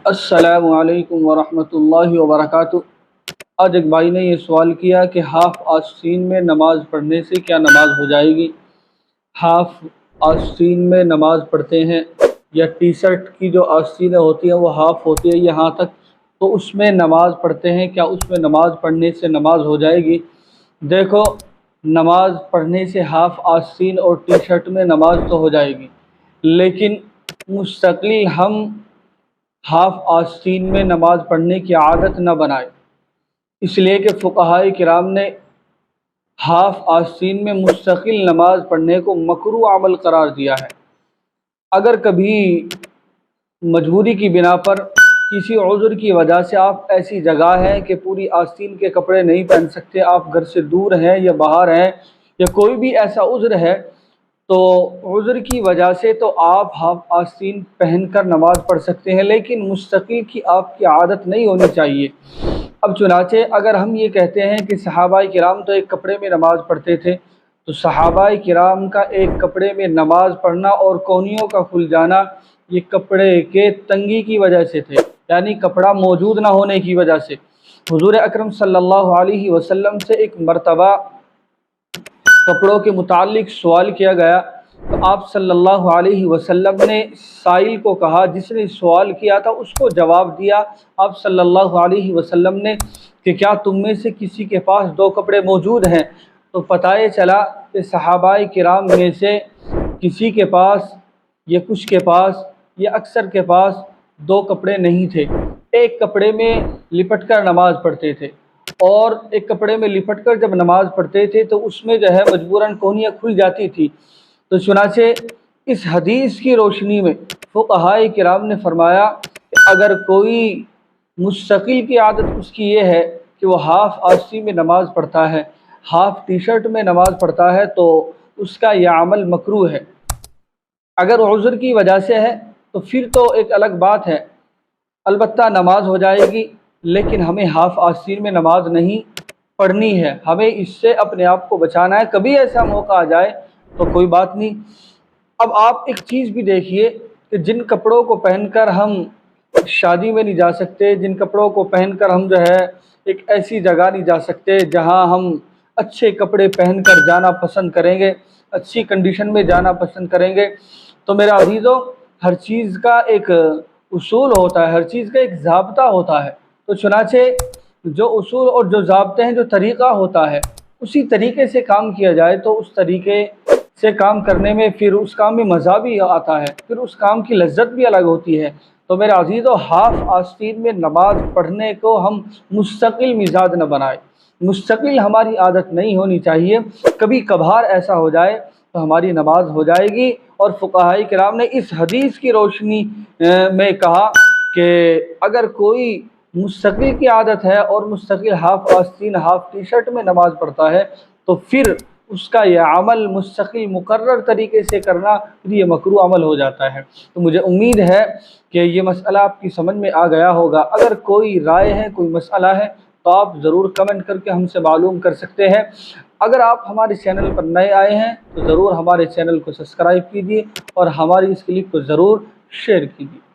السلام علیکم ورحمۃ اللہ وبرکاتہ۔ آج ایک بھائی نے یہ سوال کیا کہ ہاف آستین میں نماز پڑھنے سے کیا نماز ہو جائے گی؟ ہاف آستین میں نماز پڑھتے ہیں یا ٹی شرٹ کی جو آستینیں ہوتی ہیں وہ ہاف ہوتی ہے یہاں تک، تو اس میں نماز پڑھتے ہیں، کیا اس میں نماز پڑھنے سے نماز ہو جائے گی؟ دیکھو، نماز پڑھنے سے ہاف آستین اور ٹی شرٹ میں نماز تو ہو جائے گی، لیکن مستقل ہم ہاف آستین میں نماز پڑھنے کی عادت نہ بنائے، اس لیے کہ فقہائے کرام نے ہاف آستین میں مستقل نماز پڑھنے کو مکروہ عمل قرار دیا ہے۔ اگر کبھی مجبوری کی بنا پر کسی عذر کی وجہ سے آپ ایسی جگہ ہیں کہ پوری آستین کے کپڑے نہیں پہن سکتے، آپ گھر سے دور ہیں یا باہر ہیں یا کوئی بھی ایسا عذر ہے، تو عذر کی وجہ سے تو آپ ہاف آستین پہن کر نماز پڑھ سکتے ہیں، لیکن مستقل کی آپ کی عادت نہیں ہونی چاہیے۔ اب چنانچہ اگر ہم یہ کہتے ہیں کہ صحابہ کرام تو ایک کپڑے میں نماز پڑھتے تھے، تو صحابہ کرام کا ایک کپڑے میں نماز پڑھنا اور کونیوں کا کھل جانا یہ کپڑے کے تنگی کی وجہ سے تھے، یعنی کپڑا موجود نہ ہونے کی وجہ سے۔ حضور اکرم صلی اللہ علیہ وسلم سے ایک مرتبہ کپڑوں کے متعلق سوال کیا گیا، تو آپ صلی اللہ علیہ وسلم نے سائل کو کہا، جس نے سوال کیا تھا اس کو جواب دیا آپ صلی اللہ علیہ وسلم نے کہ کیا تم میں سے کسی کے پاس دو کپڑے موجود ہیں؟ تو پتہ چلا کہ صحابہ کرام میں سے کسی کے پاس یا کچھ کے پاس یا اکثر کے پاس دو کپڑے نہیں تھے، ایک کپڑے میں لپٹ کر نماز پڑھتے تھے، اور ایک کپڑے میں لپٹ کر جب نماز پڑھتے تھے تو اس میں جو ہے مجبوراً کونیاں کھل جاتی تھی۔ تو چنانچہ اس حدیث کی روشنی میں فقہائے کرام نے فرمایا کہ اگر کوئی مستقل کی عادت اس کی یہ ہے کہ وہ ہاف آستین میں نماز پڑھتا ہے، ہاف ٹی شرٹ میں نماز پڑھتا ہے، تو اس کا یہ عمل مکروہ ہے۔ اگر عذر کی وجہ سے ہے تو پھر تو ایک الگ بات ہے، البتہ نماز ہو جائے گی، لیکن ہمیں ہاف آستین میں نماز نہیں پڑھنی ہے، ہمیں اس سے اپنے آپ کو بچانا ہے۔ کبھی ایسا موقع آ جائے تو کوئی بات نہیں۔ اب آپ ایک چیز بھی دیکھیے کہ جن کپڑوں کو پہن کر ہم شادی میں نہیں جا سکتے، جن کپڑوں کو پہن کر ہم جو ہے ایک ایسی جگہ نہیں جا سکتے جہاں ہم اچھے کپڑے پہن کر جانا پسند کریں گے، اچھی کنڈیشن میں جانا پسند کریں گے، تو میرا عزیزو، ہر چیز کا ایک اصول ہوتا ہے، ہر چیز کا ایک ضابطہ ہوتا ہے۔ تو چنانچہ جو اصول اور جو ضابطے ہیں، جو طریقہ ہوتا ہے، اسی طریقے سے کام کیا جائے تو اس طریقے سے کام کرنے میں پھر اس کام میں مزہ بھی آتا ہے، پھر اس کام کی لذت بھی الگ ہوتی ہے۔ تو میرے عزیزو، ہاف آستین میں نماز پڑھنے کو ہم مستقل مزاج نہ بنائیں، مستقل ہماری عادت نہیں ہونی چاہیے۔ کبھی کبھار ایسا ہو جائے تو ہماری نماز ہو جائے گی، اور فقہائے کرام نے اس حدیث کی روشنی میں کہا کہ اگر کوئی مستقل کی عادت ہے اور مستقل ہاف آستین ہاف ٹی شرٹ میں نماز پڑھتا ہے، تو پھر اس کا یہ عمل مستقل مقرر طریقے سے کرنا یہ مکروہ عمل ہو جاتا ہے۔ تو مجھے امید ہے کہ یہ مسئلہ آپ کی سمجھ میں آ گیا ہوگا۔ اگر کوئی رائے ہے، کوئی مسئلہ ہے، تو آپ ضرور کمنٹ کر کے ہم سے معلوم کر سکتے ہیں۔ اگر آپ ہمارے چینل پر نئے آئے ہیں تو ضرور ہمارے چینل کو سبسکرائب کیجیے اور ہماری اس کلپ کو ضرور شیئر کیجیے۔